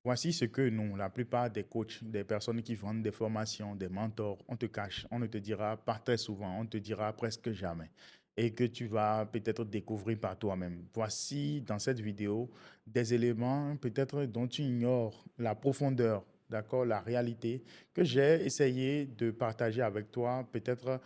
Voici ce que nous, la plupart des coachs, des personnes qui vendent des formations, des mentors, on te cache, on ne te dira pas très souvent, on te dira presque jamais et que tu vas peut-être découvrir par toi-même. Voici dans cette vidéo des éléments peut-être dont tu ignores la profondeur, d'accord, la réalité que j'ai essayé de partager avec toi peut-être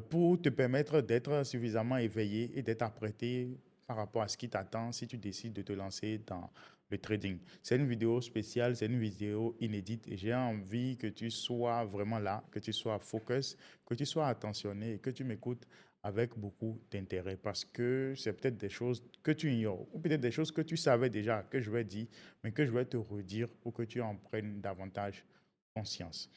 pour te permettre d'être suffisamment éveillé et d'être apprêté par rapport à ce qui t'attend si tu décides de te lancer dans le trading. C'est une vidéo spéciale, c'est une vidéo inédite et j'ai envie que tu sois vraiment là, que tu sois focus, que tu sois attentionné et que tu m'écoutes avec beaucoup d'intérêt parce que c'est peut-être des choses que tu ignores ou peut-être des choses que tu savais déjà, que je vais dire, mais que je vais te redire pour que tu en prennes davantage conscience.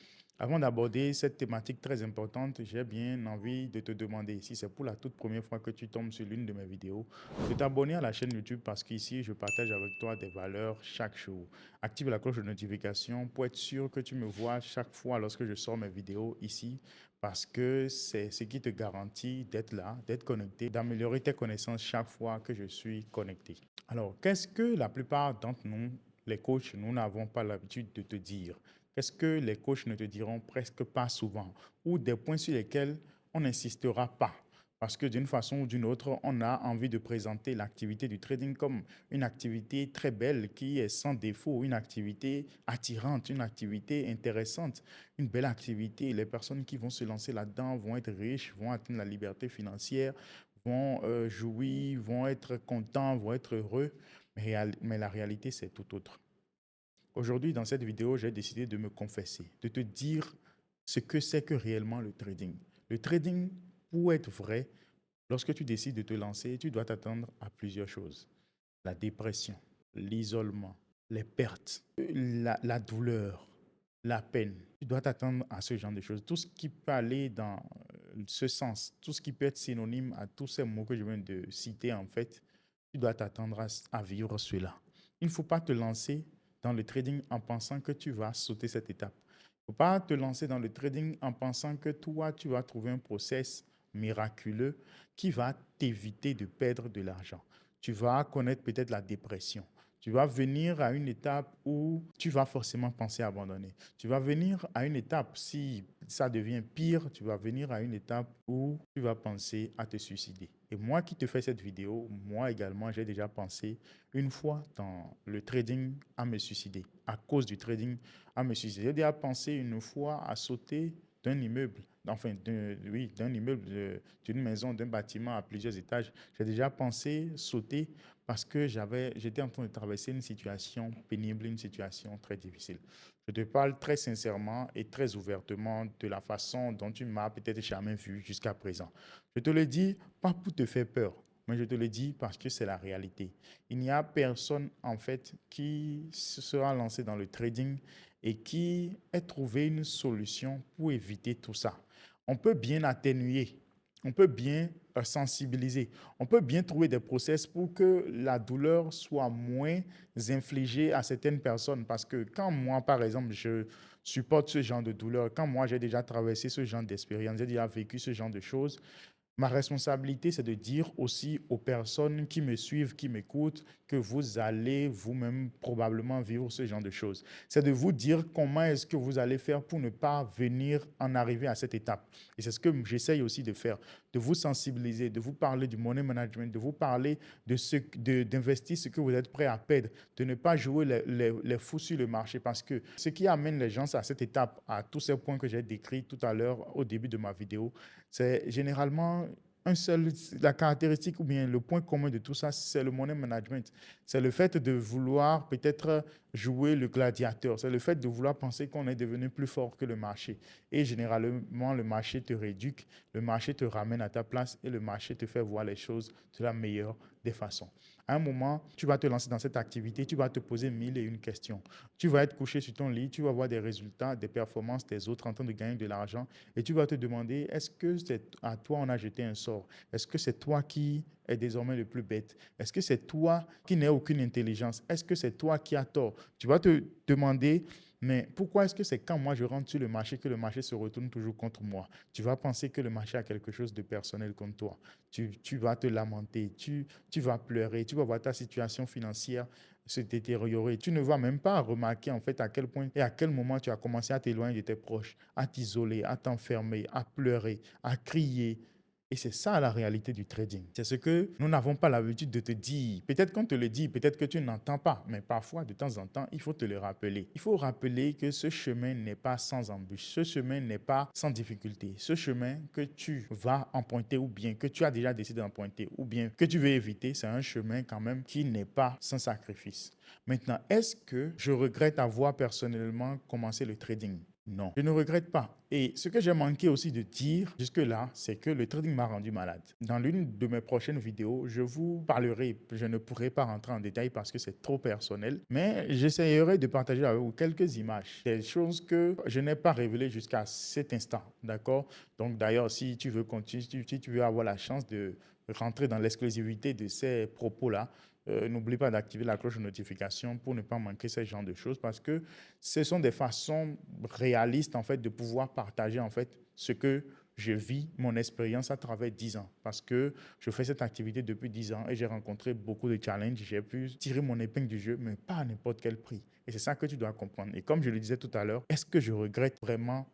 Avant d'aborder cette thématique très importante, j'ai bien envie de te demander, si c'est pour la toute première fois que tu tombes sur l'une de mes vidéos, de t'abonner à la chaîne YouTube parce qu'ici, je partage avec toi des valeurs chaque jour. Active la cloche de notification pour être sûr que tu me vois chaque fois lorsque je sors mes vidéos ici parce que c'est ce qui te garantit d'être là, d'être connecté, d'améliorer tes connaissances chaque fois que je suis connecté. Alors, qu'est-ce que la plupart d'entre nous, les coachs, nous n'avons pas l'habitude de te dire? Qu'est-ce que les coachs ne te diront presque pas souvent? Ou des points sur lesquels on n'insistera pas? Parce que d'une façon ou d'une autre, on a envie de présenter l'activité du trading comme une activité très belle qui est sans défaut, une activité attirante, une activité intéressante, une belle activité. Les personnes qui vont se lancer là-dedans vont être riches, vont atteindre la liberté financière, vont jouir, vont être contents, vont être heureux. Mais la réalité, c'est tout autre. Aujourd'hui, dans cette vidéo, j'ai décidé de me confesser, de te dire ce que c'est que réellement le trading. Le trading, pour être vrai, lorsque tu décides de te lancer, tu dois t'attendre à plusieurs choses. La dépression, l'isolement, les pertes, la douleur, la peine. Tu dois t'attendre à ce genre de choses. Tout ce qui peut aller dans ce sens, tout ce qui peut être synonyme à tous ces mots que je viens de citer, en fait, tu dois t'attendre à vivre cela. Il ne faut pas te lancer dans le trading en pensant que tu vas sauter cette étape. Il ne faut pas te lancer dans le trading en pensant que toi, tu vas trouver un process miraculeux qui va t'éviter de perdre de l'argent. Tu vas connaître peut-être la dépression. Tu vas venir à une étape où tu vas forcément penser à abandonner. Tu vas venir à une étape, si ça devient pire, tu vas venir à une étape où tu vas penser à te suicider. Et moi qui te fais cette vidéo, moi également, j'ai déjà pensé une fois dans le trading à me suicider. À cause du trading à me suicider. J'ai déjà pensé une fois à sauter d'un immeuble, enfin, oui, d'un immeuble, d'une maison, d'un bâtiment à plusieurs étages. J'ai déjà pensé sauter parce que j'étais en train de traverser une situation pénible, une situation très difficile. Je te parle très sincèrement et très ouvertement de la façon dont tu m'as peut-être jamais vu jusqu'à présent. Je te le dis pas pour te faire peur, mais je te le dis parce que c'est la réalité. Il n'y a personne en fait qui se sera lancé dans le trading et qui ait trouvé une solution pour éviter tout ça. On peut bien atténuer, on peut bien sensibiliser, on peut bien trouver des process pour que la douleur soit moins infligée à certaines personnes. Parce que quand moi, par exemple, je supporte ce genre de douleur, quand moi j'ai déjà traversé ce genre d'expérience, j'ai déjà vécu ce genre de choses, ma responsabilité, c'est de dire aussi aux personnes qui me suivent, qui m'écoutent, que vous allez vous-même probablement vivre ce genre de choses. C'est de vous dire comment est-ce que vous allez faire pour ne pas venir en arriver à cette étape. Et c'est ce que j'essaye aussi de faire, de vous sensibiliser, de vous parler du money management, de vous parler d'investir ce que vous êtes prêt à perdre, de ne pas jouer les fous sur le marché. Parce que ce qui amène les gens à cette étape, à tous ces points que j'ai décrits tout à l'heure au début de ma vidéo, c'est généralement la caractéristique ou bien le point commun de tout ça, c'est le money management. C'est le fait de vouloir peut-être jouer le gladiateur. C'est le fait de vouloir penser qu'on est devenu plus fort que le marché. Et généralement, le marché te réduit, le marché te ramène à ta place et le marché te fait voir les choses de la meilleure des façons. À un moment, tu vas te lancer dans cette activité, tu vas te poser mille et une questions. Tu vas être couché sur ton lit, tu vas voir des résultats, des performances des autres en train de gagner de l'argent et tu vas te demander, est-ce que c'est à toi on a jeté un sort? Est-ce que c'est toi qui es désormais le plus bête? Est-ce que c'est toi qui n'as aucune intelligence? Est-ce que c'est toi qui as tort? Tu vas te demander, mais pourquoi est-ce que c'est quand moi je rentre sur le marché que le marché se retourne toujours contre moi? Tu vas penser que le marché a quelque chose de personnel contre toi. Tu vas te lamenter, tu vas pleurer, tu vas voir ta situation financière se détériorer. Tu ne vas même pas remarquer en fait à quel point et à quel moment tu as commencé à t'éloigner de tes proches, à t'isoler, à t'enfermer, à pleurer, à crier. Et c'est ça la réalité du trading. C'est ce que nous n'avons pas l'habitude de te dire. Peut-être qu'on te le dit, peut-être que tu n'entends pas, mais parfois, de temps en temps, il faut te le rappeler. Il faut rappeler que ce chemin n'est pas sans embûche, ce chemin n'est pas sans difficulté. Ce chemin que tu vas emprunter ou bien que tu as déjà décidé d'emprunter ou bien que tu veux éviter, c'est un chemin quand même qui n'est pas sans sacrifice. Maintenant, est-ce que je regrette avoir personnellement commencé le trading? Non, je ne regrette pas. Et ce que j'ai manqué aussi de dire jusque-là, c'est que le trading m'a rendu malade. Dans l'une de mes prochaines vidéos, je vous parlerai, je ne pourrai pas rentrer en détail parce que c'est trop personnel, mais j'essaierai de partager avec vous quelques images, des choses que je n'ai pas révélées jusqu'à cet instant, d'accord? Donc d'ailleurs, si tu veux continuer, si tu veux avoir la chance de rentrer dans l'exclusivité de ces propos-là, n'oublie pas d'activer la cloche de notification pour ne pas manquer ce genre de choses parce que ce sont des façons réalistes en fait de pouvoir partager en fait ce que je vis, mon expérience à travers 10 ans parce que je fais cette activité depuis 10 ans et j'ai rencontré beaucoup de challenges. J'ai pu tirer mon épingle du jeu, mais pas à n'importe quel prix. Et c'est ça que tu dois comprendre. Et comme je le disais tout à l'heure, est-ce que je regrette vraiment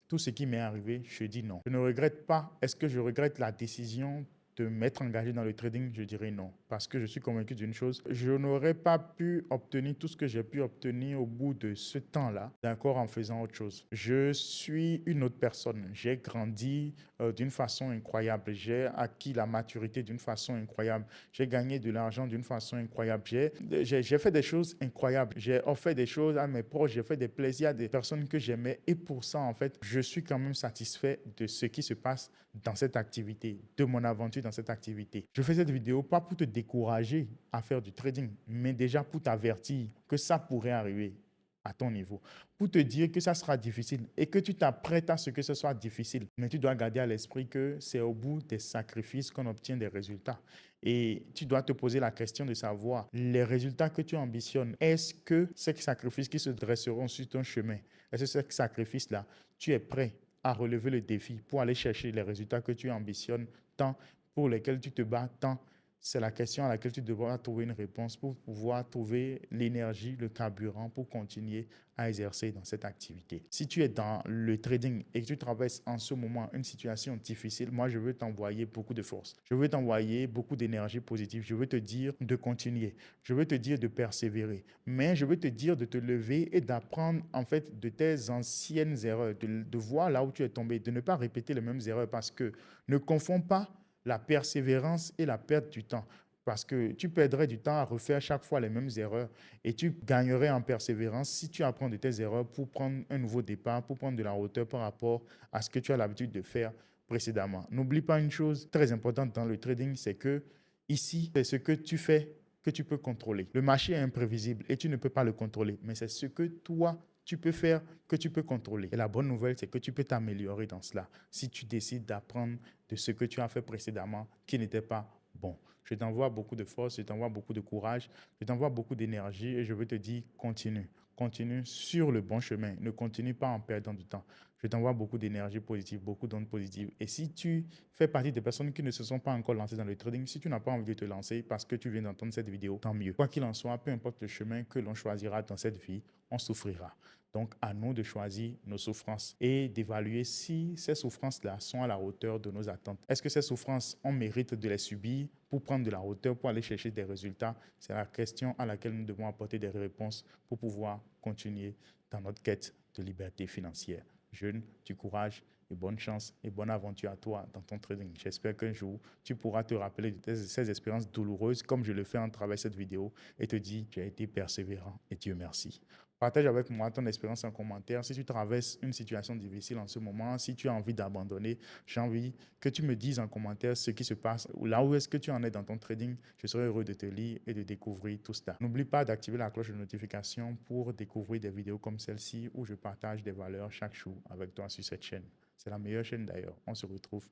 tout ce qui m'est arrivé? Je dis non. Je ne regrette pas. Est-ce que je regrette la décision de m'être engagé dans le trading? Je dirais non. Parce que je suis convaincu d'une chose, je n'aurais pas pu obtenir tout ce que j'ai pu obtenir au bout de ce temps-là, d'accord, en faisant autre chose. Je suis une autre personne. J'ai grandi d'une façon incroyable. J'ai acquis la maturité d'une façon incroyable. J'ai gagné de l'argent d'une façon incroyable. J'ai fait des choses incroyables. J'ai offert des choses à mes proches. J'ai fait des plaisirs à des personnes que j'aimais. Et pour ça, en fait, je suis quand même satisfait de ce qui se passe dans cette activité, de mon aventure dans cette activité. Je fais cette vidéo pas pour te décourager à faire du trading, mais déjà pour t'avertir que ça pourrait arriver à ton niveau, pour te dire que ça sera difficile et que tu t'apprêtes à ce que ce soit difficile. Mais tu dois garder à l'esprit que c'est au bout des sacrifices qu'on obtient des résultats. Et tu dois te poser la question de savoir les résultats que tu ambitionnes. Est-ce que ces sacrifices qui se dresseront sur ton chemin, est-ce que ces sacrifices-là, tu es prêt à relever le défi pour aller chercher les résultats que tu ambitionnes tant, pour lesquels tu te bats tant? C'est la question à laquelle tu devras trouver une réponse pour pouvoir trouver l'énergie, le carburant pour continuer à exercer dans cette activité. Si tu es dans le trading et que tu traverses en ce moment une situation difficile, moi, je veux t'envoyer beaucoup de force. Je veux t'envoyer beaucoup d'énergie positive. Je veux te dire de continuer. Je veux te dire de persévérer. Mais je veux te dire de te lever et d'apprendre en fait de tes anciennes erreurs, de voir là où tu es tombé, de ne pas répéter les mêmes erreurs parce que ne confonds pas la persévérance et la perte du temps. Parce que tu perdrais du temps à refaire chaque fois les mêmes erreurs et tu gagnerais en persévérance si tu apprends de tes erreurs pour prendre un nouveau départ, pour prendre de la hauteur par rapport à ce que tu as l'habitude de faire précédemment. N'oublie pas une chose très importante dans le trading, c'est que ici, c'est ce que tu fais que tu peux contrôler. Le marché est imprévisible et tu ne peux pas le contrôler, mais c'est ce que toi, tu peux faire que tu peux contrôler. Et la bonne nouvelle, c'est que tu peux t'améliorer dans cela si tu décides d'apprendre de ce que tu as fait précédemment qui n'était pas bon. Je t'envoie beaucoup de force, je t'envoie beaucoup de courage, je t'envoie beaucoup d'énergie et je veux te dire, continue. Continue sur le bon chemin. Ne continue pas en perdant du temps. Je t'envoie beaucoup d'énergie positive, beaucoup d'ondes positives. Et si tu fais partie des personnes qui ne se sont pas encore lancées dans le trading, si tu n'as pas envie de te lancer parce que tu viens d'entendre cette vidéo, tant mieux. Quoi qu'il en soit, peu importe le chemin que l'on choisira dans cette vie, on souffrira. Donc, à nous de choisir nos souffrances et d'évaluer si ces souffrances-là sont à la hauteur de nos attentes. Est-ce que ces souffrances, on mérite de les subir pour prendre de la hauteur, pour aller chercher des résultats? C'est la question à laquelle nous devons apporter des réponses pour pouvoir continuer dans notre quête de liberté financière. Jeune, du courage et bonne chance et bonne aventure à toi dans ton trading. J'espère qu'un jour, tu pourras te rappeler de ces expériences douloureuses comme je le fais en travers de cette vidéo et te dire, j'ai été persévérant et Dieu merci. Partage avec moi ton expérience en commentaire. Si tu traverses une situation difficile en ce moment, si tu as envie d'abandonner, j'ai envie que tu me dises en commentaire ce qui se passe, ou là où est-ce que tu en es dans ton trading. Je serai heureux de te lire et de découvrir tout cela. N'oublie pas d'activer la cloche de notification pour découvrir des vidéos comme celle-ci où je partage des valeurs chaque jour avec toi sur cette chaîne. C'est la meilleure chaîne d'ailleurs. On se retrouve